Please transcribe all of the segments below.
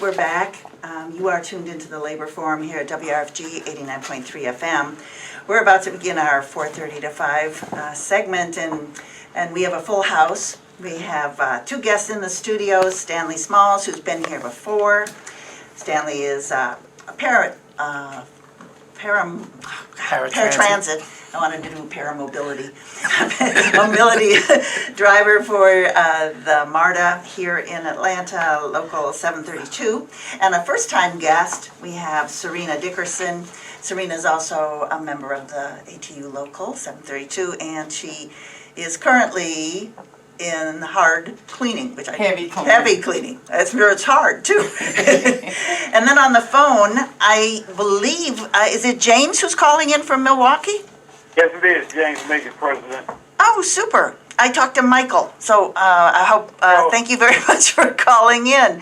we're back. You are tuned into the Labor Forum here at WRFG 89.3 FM. We're about to begin our 4:30 to 5 segment, and we have a full house. We have two guests in the studio, Stanley Smalls, who's been here before. Stanley is a paratransit. I wanted to do paramobility. Mobility driver for the MARTA here in Atlanta, local 732. And a first-time guest, we have Sarena Dickerson. Sarena is also a member of the ATU local 732, and she is currently in hard cleaning, which heavy cleaning. That's where it's hard too. And then on the phone, I believe, is it James who's calling in from Milwaukee? Yes, it is. James Macon, president. Oh, super. I talked to Michael, so I hope, thank you very much for calling in.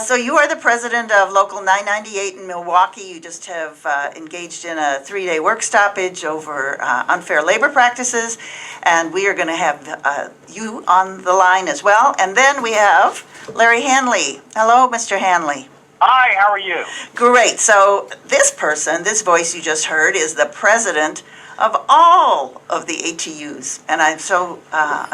So you are the president of Local 998 in Milwaukee. You just have engaged in a 3-day work stoppage over unfair labor practices, and we are going to have you on the line as well. And then we have Larry Hanley. Hello, Mr. Hanley. Hi, how are you? Great. So this person, this voice you just heard, is the president of all of the ATUs, and I'm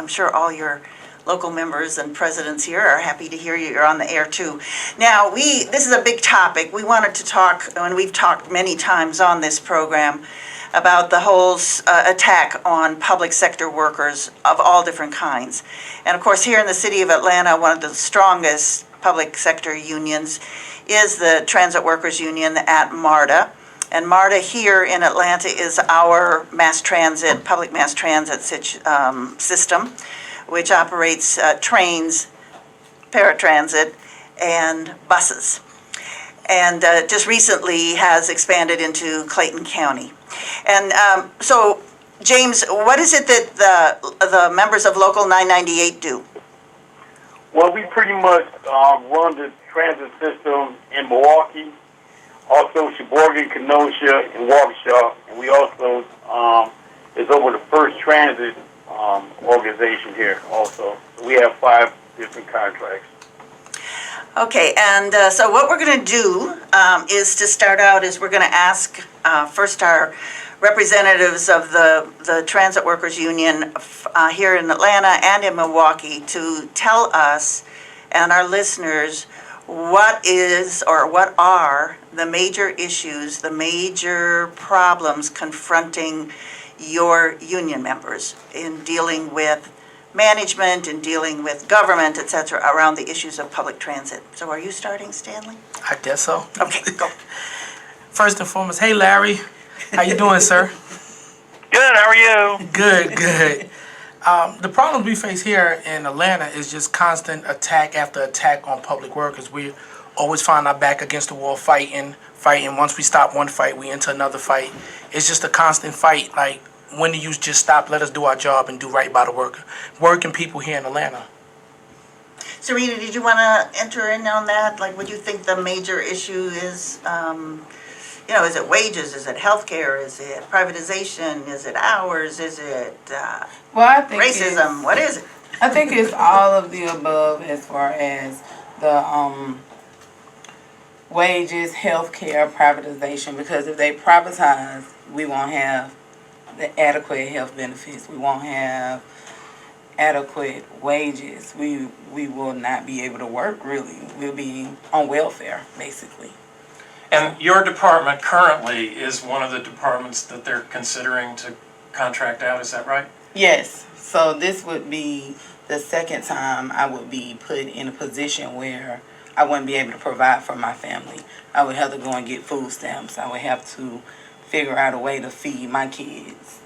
sure all your local members and presidents here are happy to hear you're on the air too. Now, this is a big topic. We wanted to talk, and we've talked many times on this program, about the whole attack on public sector workers of all different kinds. And of course, here in the city of Atlanta, one of the strongest public sector unions is the Transit Workers Union at MARTA. And MARTA here in Atlanta is our public mass transit system, which operates trains, paratransit, and buses. And just recently has expanded into Clayton County. And so, James, what is it that the members of Local 998 do? Well, we pretty much run the transit system in Milwaukee, also Sheboygan, Kenosha, and Waukesha, and we also is over the First Transit organization here also. So we have 5 different contracts. Okay, and so what we're going to do is to start out is we're going to ask first our representatives of the Transit Workers Union here in Atlanta and in Milwaukee to tell us and our listeners what are the major issues, the major problems confronting your union members in dealing with management and dealing with government, et cetera, around the issues of public transit. So are you starting, Stanley? I guess so. Okay, go. First and foremost, hey Larry, how you doing, sir? Good, how are you? Good. The problems we face here in Atlanta is just constant attack after attack on public workers. We always find our back against the wall fighting. Once we stop one fight, we enter another fight. It's just a constant fight. Like, when do you just stop, let us do our job and do right by the working people here in Atlanta? Sarena, did you want to enter in on that? Like, what do you think the major issue is? Is it wages? Is it healthcare? Is it privatization? Is it hours? Is it I think racism? What is it? I think it's all of the above as far as the wages, healthcare, privatization. Because if they privatize, we won't have the adequate health benefits. We won't have adequate wages. We will not be able to work, really. We'll be on welfare, basically. And your department currently is one of the departments that they're considering to contract out, is that right? Yes. So this would be the second time I would be put in a position where I wouldn't be able to provide for my family. I would have to go and get food stamps. I would have to figure out a way to feed my kids.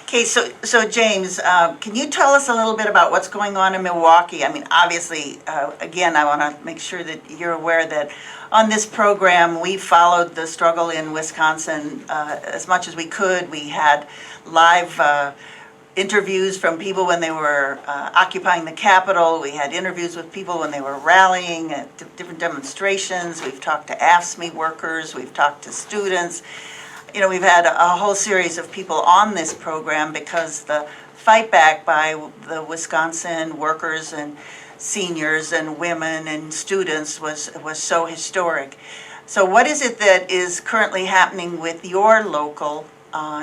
Okay, so James, can you tell us a little bit about what's going on in Milwaukee? I mean, obviously, again, I want to make sure that you're aware that on this program, we followed the struggle in Wisconsin as much as we could. We had live interviews from people when they were occupying the Capitol. We had interviews with people when they were rallying at different demonstrations. We've talked to AFSCME workers. We've talked to students. We've had a whole series of people on this program because the fight back by the Wisconsin workers and seniors and women and students was so historic. So what is it that is currently happening with your local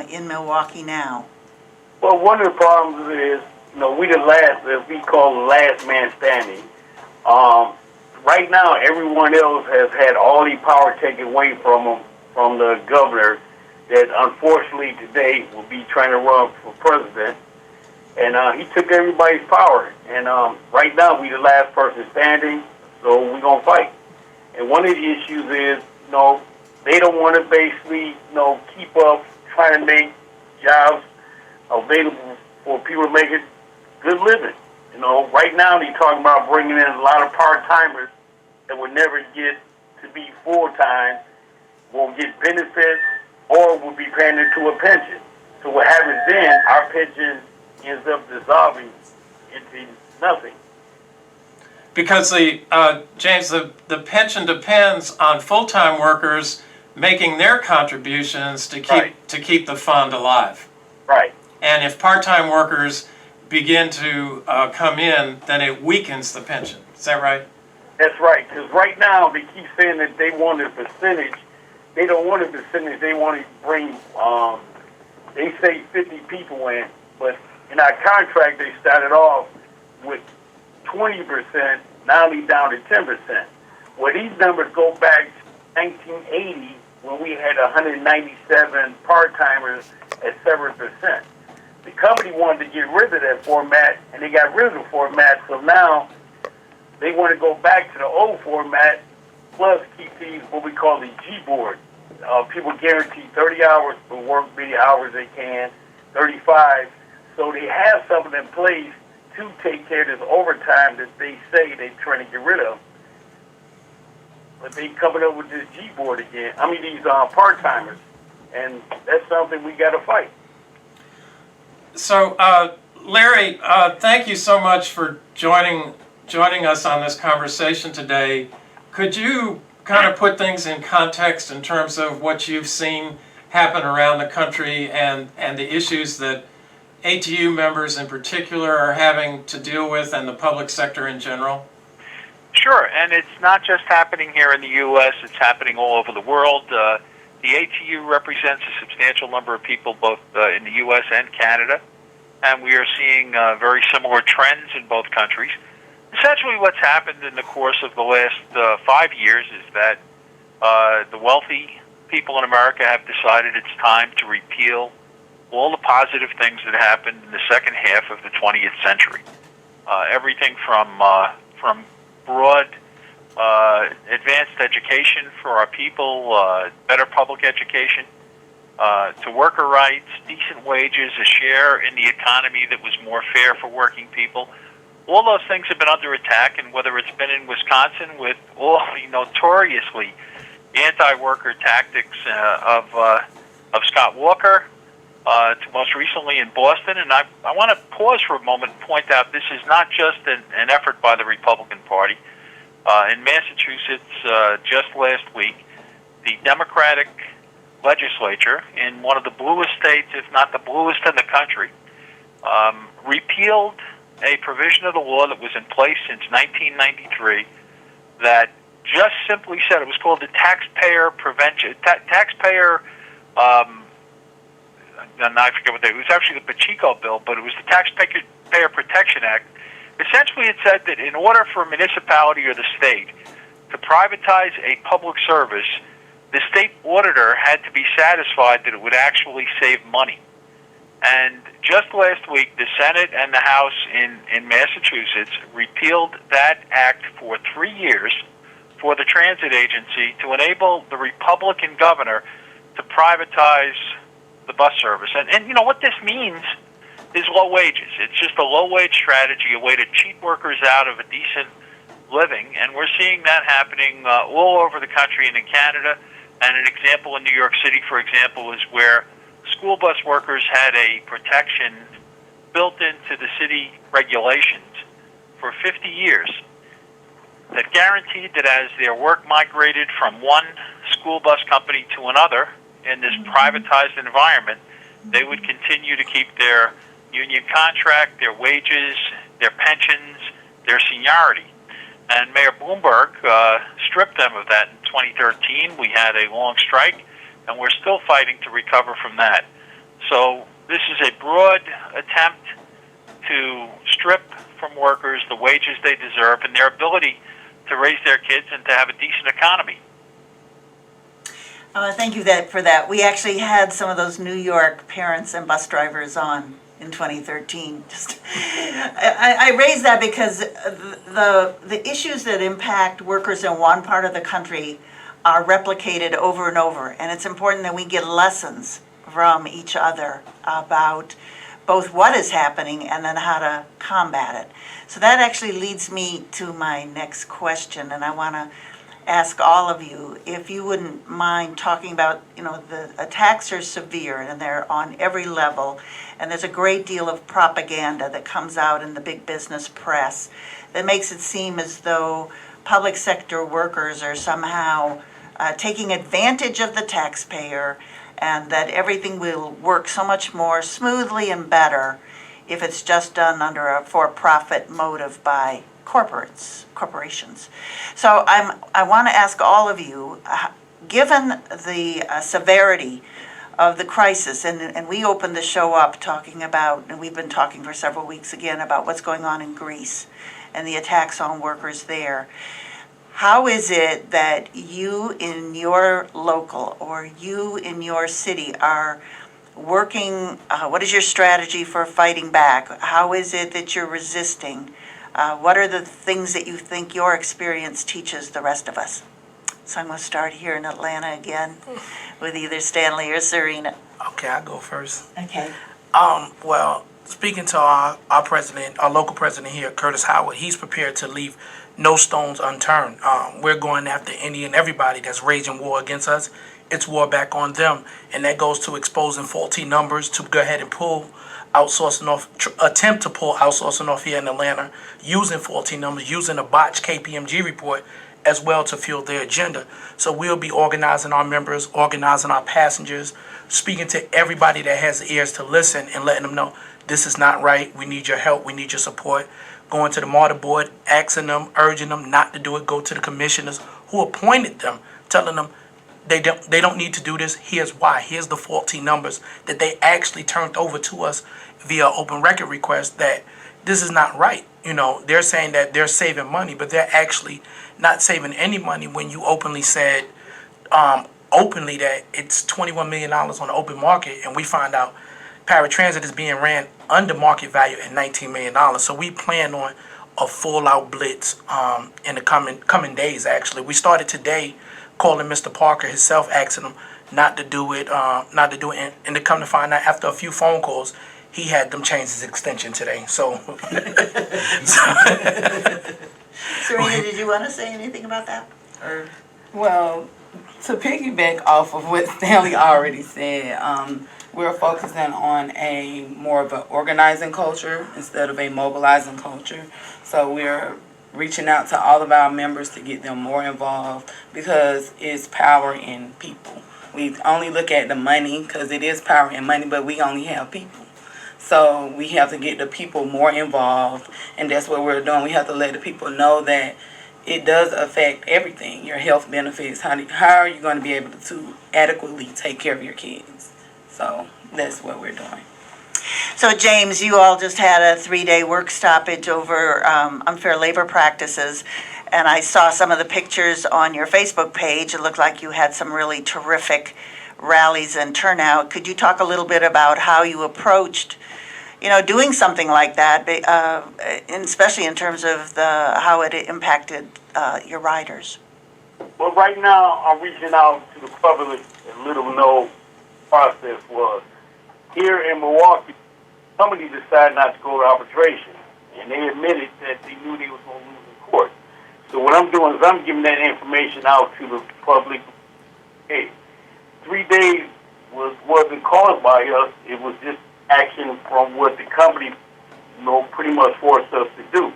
in Milwaukee now? Well, one of the problems is, we the last, as we call the last man standing. Right now, everyone else has had all the power taken away from them, from the governor, that unfortunately today will be trying to run for president. And he took everybody's power. And right now, we the last person standing, so we're going to fight. And one of the issues is, they don't want to basically, keep up trying to make jobs available for people to make a good living. Right now they're talking about bringing in a lot of part-timers that will never get to be full-time, won't get benefits, or will be paying into a pension. So what happens then, our pension ends up dissolving into nothing. Because James, the pension depends on full-time workers making their contributions to keep the fund alive. Right. And if part-time workers begin to come in, then it weakens the pension. Is that right? That's right. Because right now they keep saying that they want a percentage. They don't want a percentage. They want to bring. They say 50 people in, but in our contract they started off with 20%. Now they're down to 10%. Well, these numbers go back to 1980 when we had 197 part-timers at 7%. The company wanted to get rid of that format, and they got rid of the format, so now they want to go back to the old format, plus keep these, what we call the G-board. People guarantee 30 hours for work, many hours they can, 35. So they have something in place to take care of this overtime that they say they're trying to get rid of. But they coming up with this G-board again. I mean, these part-timers. And that's something we got to fight. So, Larry, thank you so much for joining us on this conversation today. Could you kind of put things in context in terms of what you've seen happen around the country and the issues that ATU members in particular are having to deal with and the public sector in general? Sure, and it's not just happening here in the U.S., it's happening all over the world. The ATU represents a substantial number of people both in the U.S. and Canada, and we are seeing very similar trends in both countries. Essentially what's happened in the course of the last 5 years is that the wealthy people in America have decided it's time to repeal all the positive things that happened in the second half of the 20th century. Everything from broad advanced education for our people, better public education, to worker rights, decent wages, a share in the economy that was more fair for working people. All those things have been under attack, and whether it's been in Wisconsin with all the notoriously anti-worker tactics of Scott Walker, to most recently in Boston, and I want to pause for a moment and point out this is not just an effort by the Republican Party. In Massachusetts, just last week, the Democratic legislature in one of the bluest states, if not the bluest in the country, repealed a provision of the law that was in place since 1993 that just simply said, it was called the Taxpayer Prevention, and I forget what it was actually the Pacheco bill, but it was the Taxpayer Protection Act. Essentially, it said that in order for a municipality or the state to privatize a public service, the state auditor had to be satisfied that it would actually save money. And just last week, the Senate and the House in Massachusetts repealed that act for 3 years for the transit agency to enable the Republican governor to privatize the bus service. And you know what this means is low wages. It's just a low-wage strategy, a way to cheat workers out of a decent living. And we're seeing that happening all over the country and in Canada. And an example in New York City, for example, is where school bus workers had a protection built into the city regulations for 50 years that guaranteed that as their work migrated from one school bus company to another in this privatized environment, they would continue to keep their union contract, their wages, their pensions, their seniority. And Mayor Bloomberg stripped them of that in 2013. We had a long strike, and we're still fighting to recover from that. So this is a broad attempt to strip from workers the wages they deserve and their ability to raise their kids and to have a decent economy. Thank you for that. We actually had some of those New York parents and bus drivers on in 2013. I raise that because the issues that impact workers in one part of the country are replicated over and over, and it's important that we get lessons from each other about both what is happening and then how to combat it. So that actually leads me to my next question, and I want to ask all of you if you wouldn't mind talking about, the attacks are severe and they're on every level, and there's a great deal of propaganda that comes out in the big business press that makes it seem as though public sector workers are somehow taking advantage of the taxpayer, and that everything will work so much more smoothly and better if it's just done under a for-profit motive by corporations. So I want to ask all of you, given the severity of the crisis, and we opened the show up talking about, and we've been talking for several weeks again about what's going on in Greece and the attacks on workers there. How is it that you in your local or you in your city are working, what is your strategy for fighting back? How is it that you're resisting? What are the things that you think your experience teaches the rest of us? So I'm going to start here in Atlanta again with either Stanley or Sarena. Okay, I'll go first. Okay. Well, speaking to our president, our local president here, Curtis Howard, he's prepared to leave no stones unturned. We're going after any and everybody that's waging war against us. It's war back on them, and that goes to exposing faulty numbers to go ahead and pull outsourcing off, attempt to pull outsourcing off here in Atlanta, using faulty numbers, using a botched KPMG report as well to fuel their agenda. So we'll be organizing our members, organizing our passengers, speaking to everybody that has ears to listen and letting them know this is not right. We need your help. We need your support. Going to the MARTA board, asking them, urging them not to do it. Go to the commissioners who appointed them, telling them they don't need to do this. Here's why. Here's the faulty numbers that they actually turned over to us via open record request, that this is not right. They're saying that they're saving money, but they're actually not saving any money when you openly said openly that it's $21 million on the open market, and we find out paratransit is being ran under market value at $19 million. So we plan on a full-out blitz in the coming days, actually. We started today calling Mr. Parker himself, asking him not to do it, and to come to find out after a few phone calls, he had them change his extension today. So, Sarena, did you want to say anything about that? Or Well, to piggyback off of what Stanley already said, we're focusing on a more of an organizing culture instead of a mobilizing culture. So we're reaching out to all of our members to get them more involved, because it's power in people. We only look at the money because it is power in money, but we only have people. So we have to get the people more involved, and that's what we're doing. We have to let the people know that it does affect everything, your health benefits. How are you going to be able to adequately take care of your kids? So that's what we're doing. So James, you all just had a 3-day work stoppage over unfair labor practices, and I saw some of the pictures on your Facebook page. It looked like you had some really terrific rallies and turnout. Could you talk a little bit about how you approached, doing something like that, and especially in terms of how it impacted your riders? Well, right now, I'm reaching out to the public and let them know process was. Here in Milwaukee, somebody decided not to go to arbitration, and they admitted that they knew they was going to lose in court. So what I'm doing is I'm giving that information out to the public. Hey, 3 days wasn't caused by us. It was just action from what the company, pretty much forced us to do.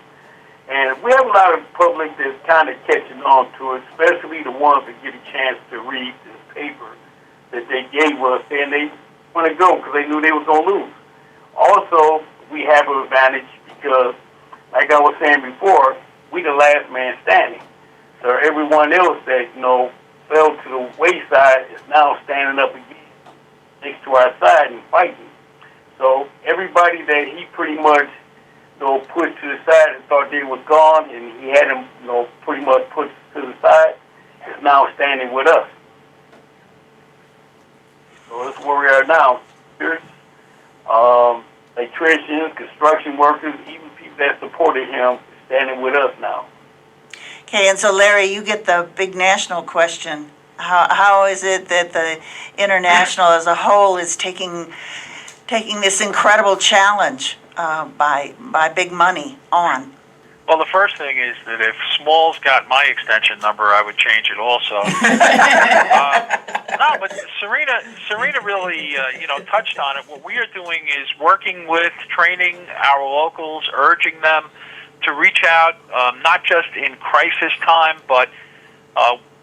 And we have a lot of public that's kind of catching on to it, especially the ones that get a chance to read this paper that they gave us, and they want to go because they knew they was going to lose. Also, we have an advantage because like I was saying before, we the last man standing. So everyone else that, fell to the wayside is now standing up again next to our side and fighting. So everybody that he pretty much, put to the side and thought they was gone, and he had them, pretty much put to the side, is now standing with us. So that's where we are now. Electricians, construction workers, even people that supported him, standing with us now. Okay, and so Larry, you get the big national question. How is it that the international as a whole is taking this incredible challenge by big money on? Well, the first thing is that if Smalls got my extension number, I would change it also. No, but Sarena really, touched on it. What we are doing is working with, training our locals, urging them to reach out, not just in crisis time, but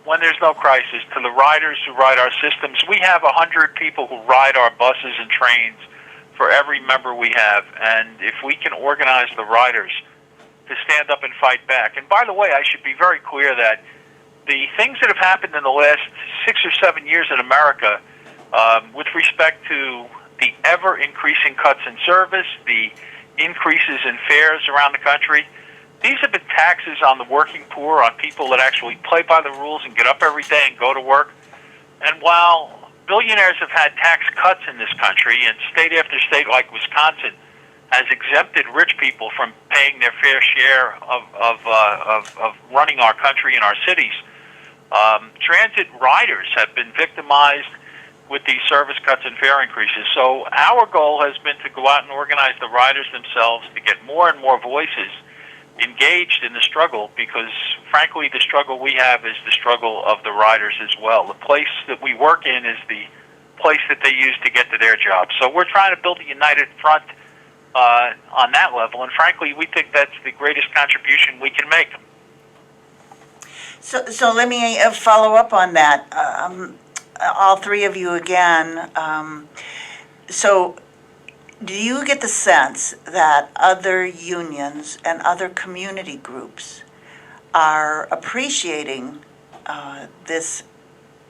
when there's no crisis, to the riders who ride our systems. We have 100 people who ride our buses and trains for every member we have, and if we can organize the riders to stand up and fight back. And by the way, I should be very clear that the things that have happened in the last 6 or 7 years in America, with respect to the ever-increasing cuts in service, the increases in fares around the country, these have been taxes on the working poor, on people that actually play by the rules and get up every day and go to work. And while billionaires have had tax cuts in this country, and state after state like Wisconsin has exempted rich people from paying their fair share of running our country and our cities, transit riders have been victimized with these service cuts and fare increases. So our goal has been to go out and organize the riders themselves to get more and more voices engaged in the struggle, because frankly the struggle we have is the struggle of the riders as well. The place that we work in is the place that they use to get to their jobs. So we're trying to build a united front on that level, and frankly we think that's the greatest contribution we can make. So let me follow up on that. All three of you again. So do you get the sense that other unions and other community groups are appreciating this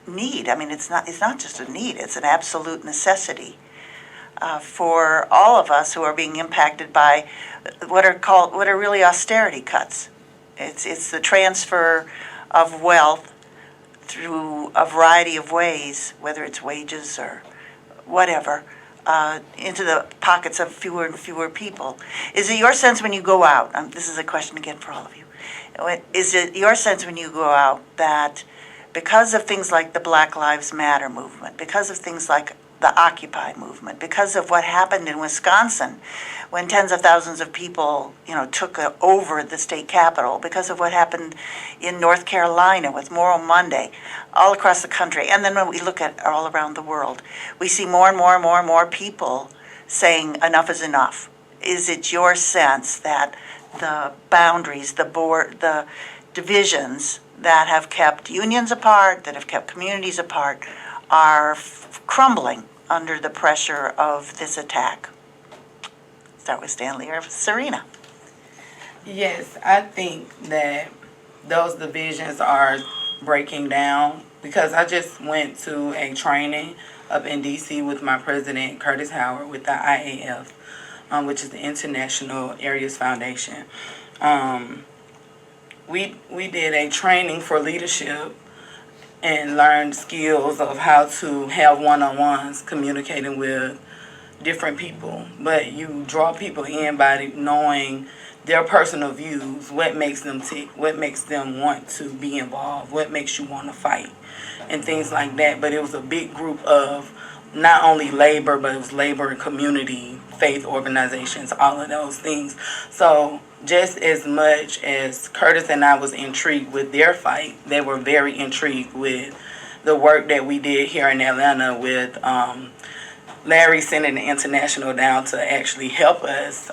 need? I mean, it's not just a need; it's an absolute necessity for all of us who are being impacted by what are really austerity cuts. It's the transfer of wealth through a variety of ways, whether it's wages or whatever, into the pockets of fewer and fewer people. Is it your sense when you go out, this is a question again for all of you, is it your sense when you go out that because of things like the Black Lives Matter movement, because of things like the Occupy movement, because of what happened in Wisconsin when tens of thousands of people, took over the state capitol, because of what happened in North Carolina with Moral Monday, all across the country, and then when we look at all around the world, we see more and more and more and more people saying enough is enough. Is it your sense that the boundaries, the divisions that have kept unions apart, that have kept communities apart, are crumbling under the pressure of this attack? Start with Stanley or Sarena. Yes, I think that those divisions are breaking down, because I just went to a training up in D.C. with my president, Curtis Howard, with the IAF, which is the International Areas Foundation. We did a training for leadership and learned skills of how to have one-on-ones communicating with different people. But you draw people in by knowing their personal views, what makes them tick, what makes them want to be involved, what makes you want to fight, and things like that. But it was a big group of not only labor, but it was labor and community, faith organizations, all of those things. So just as much as Curtis and I was intrigued with their fight, they were very intrigued with the work that we did here in Atlanta with Larry sending the International down to actually help us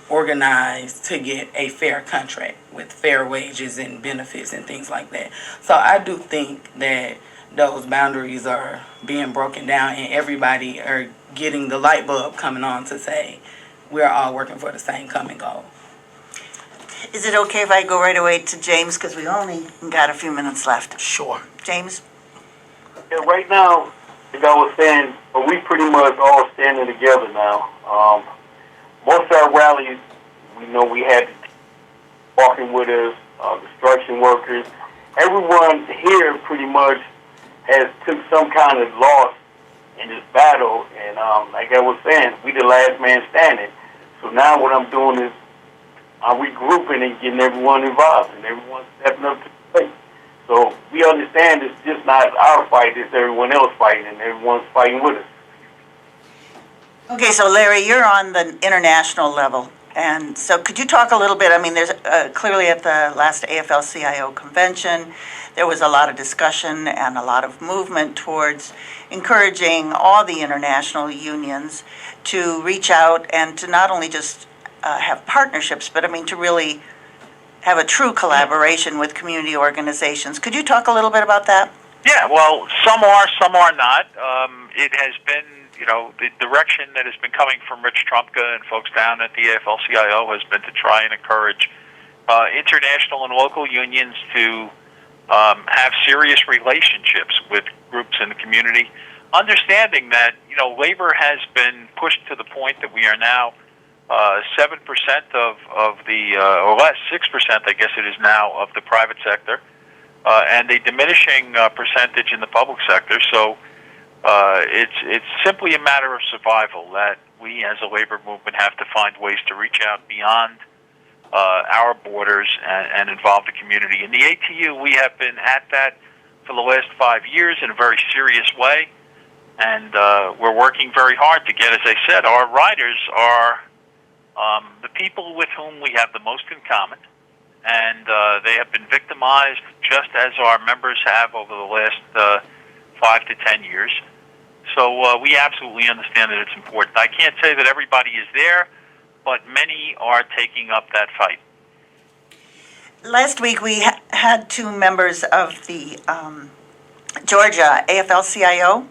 organize to get a fair contract with fair wages and benefits and things like that. So I do think that those boundaries are being broken down, and everybody are getting the light bulb coming on to say we're all working for the same common goal. Is it okay if I go right away to James, because we only got a few minutes left? Sure. James? Yeah, right now, like I was saying, we pretty much all standing together now. Most of our rallies, we had walking with us, construction workers. Everyone here pretty much has took some kind of loss in this battle, and like I was saying, we the last man standing. So now what I'm doing is I'm regrouping and getting everyone involved, and everyone stepping up to the plate. So we understand it's just not our fight, it's everyone else fighting, and everyone's fighting with us. Okay, so Larry, you're on the international level. And so could you talk a little bit, I mean, there's clearly at the last AFL-CIO convention, there was a lot of discussion and a lot of movement towards encouraging all the international unions to reach out and to not only just have partnerships, but I mean to really have a true collaboration with community organizations. Could you talk a little bit about that? Yeah, well, some are not. It has been, the direction that has been coming from Rich Trumpka and folks down at the AFL-CIO has been to try and encourage international and local unions to have serious relationships with groups in the community, understanding that, labor has been pushed to the point that we are now 7% of the, or less, 6%, I guess it is now, of the private sector, and a diminishing percentage in the public sector. So it's simply a matter of survival that we as a labor movement have to find ways to reach out beyond our borders and involve the community. In the ATU, we have been at that for the last 5 years in a very serious way, and we're working very hard to get, as I said, our riders are the people with whom we have the most in common, and they have been victimized just as our members have over the last 5 to 10 years. So we absolutely understand that it's important. I can't say that everybody is there, but many are taking up that fight. Last week, we had two members of the Georgia AFL-CIO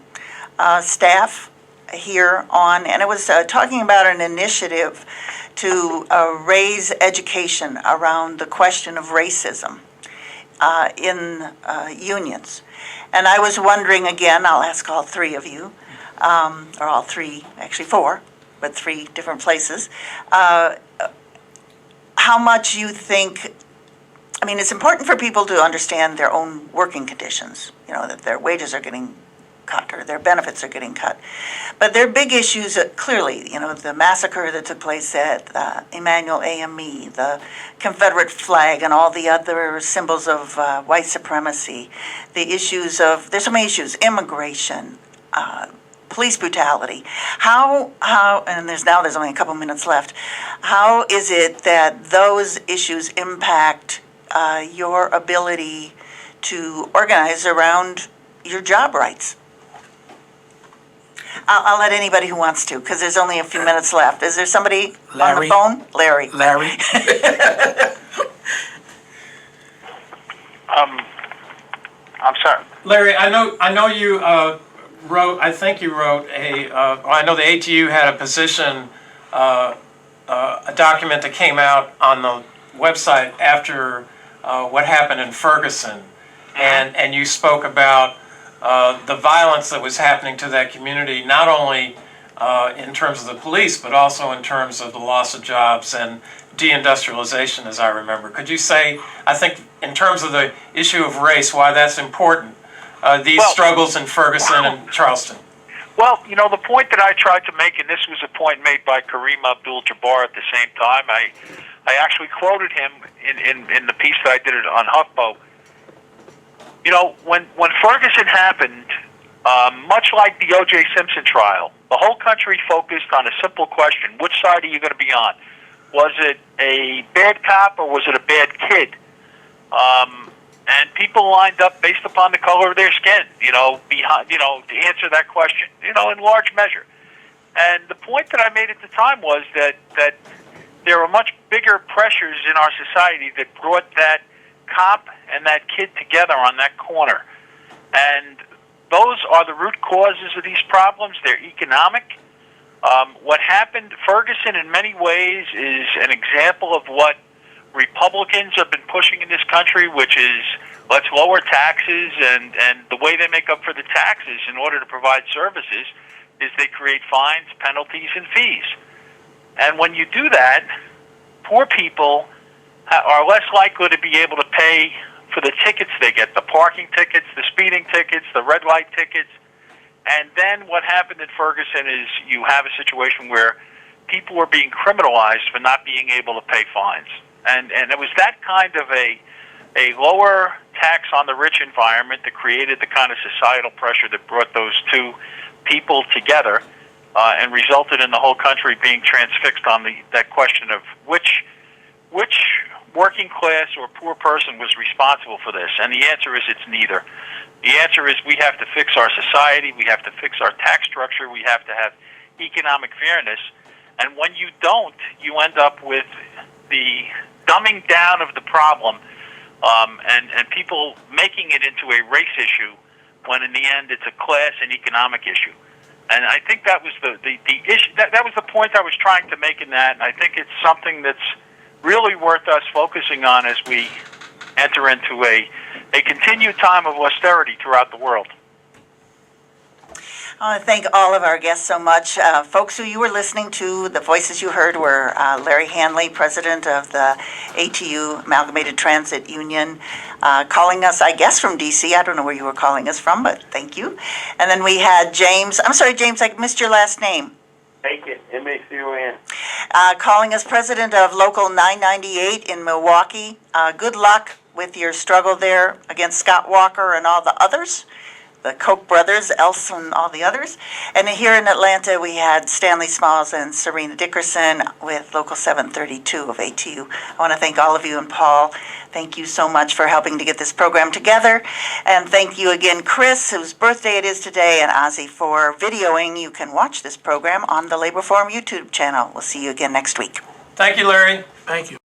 staff here on, and it was talking about an initiative to raise education around the question of racism in unions. And I was wondering, again, I'll ask all three of you, or all three, actually four, but three different places, how much you think, I mean, it's important for people to understand their own working conditions, that their wages are getting cut or their benefits are getting cut. But there are big issues, clearly, the massacre that took place at Emanuel AME, the Confederate flag and all the other symbols of white supremacy, the issues of, there's so many issues, immigration, police brutality. How, and there's only a couple minutes left, how is it that those issues impact your ability to organize around your job rights? I'll let anybody who wants to, because there's only a few minutes left. Is there somebody Larry. on the phone? Larry. I'm sorry. Larry, I know you wrote, I think you wrote I know the ATU had a position, a document that came out on the website after what happened in Ferguson, and you spoke about the violence that was happening to that community, not only in terms of the police, but also in terms of the loss of jobs and deindustrialization, as I remember. Could you say, I think, in terms of the issue of race, why that's important, these struggles in Ferguson and Charleston? Well, the point that I tried to make, and this was a point made by Kareem Abdul-Jabbar at the same time, I actually quoted him in the piece that I did it on HuffPo. When Ferguson happened, much like the O.J. Simpson trial, the whole country focused on a simple question: which side are you going to be on? Was it a bad cop or was it a bad kid? And people lined up based upon the color of their skin, to answer that question, in large measure. And the point that I made at the time was that there are much bigger pressures in our society that brought that cop and that kid together on that corner. And those are the root causes of these problems. They're economic. What happened, Ferguson in many ways is an example of what Republicans have been pushing in this country, which is let's lower taxes, and the way they make up for the taxes in order to provide services is they create fines, penalties, and fees. And when you do that, poor people are less likely to be able to pay for the tickets they get, the parking tickets, the speeding tickets, the red light tickets. And then what happened in Ferguson is you have a situation where people were being criminalized for not being able to pay fines. And it was that kind of a lower tax on the rich environment that created the kind of societal pressure that brought those two people together and resulted in the whole country being transfixed on that question of which working class or poor person was responsible for this. And the answer is it's neither. The answer is we have to fix our society, we have to fix our tax structure, we have to have economic fairness. And when you don't, you end up with the dumbing down of the problem and people making it into a race issue when in the end it's a class and economic issue. And I think that was the issue. That was the point I was trying to make in that, and I think it's something that's really worth us focusing on as we enter into a continued time of austerity throughout the world. I want to thank all of our guests so much. Folks who you were listening to, the voices you heard were Larry Hanley, president of the ATU, Amalgamated Transit Union, calling us, I guess, from D.C. I don't know where you were calling us from, but thank you. And then we had James. I'm sorry, James, I missed your last name. Macon, M-A-C-O-N. Calling us president of Local 998 in Milwaukee. Good luck with your struggle there against Scott Walker and all the others. The Koch brothers, Else and all the others. And here in Atlanta, we had Stanley Smalls and Sarena Dickerson with Local 732 of ATU. I want to thank all of you, and Paul, thank you so much for helping to get this program together. And thank you again, Chris, whose birthday it is today, and Ozzy for videoing. You can watch this program on the Labor Forum YouTube channel. We'll see you again next week. Thank you, Larry. Thank you.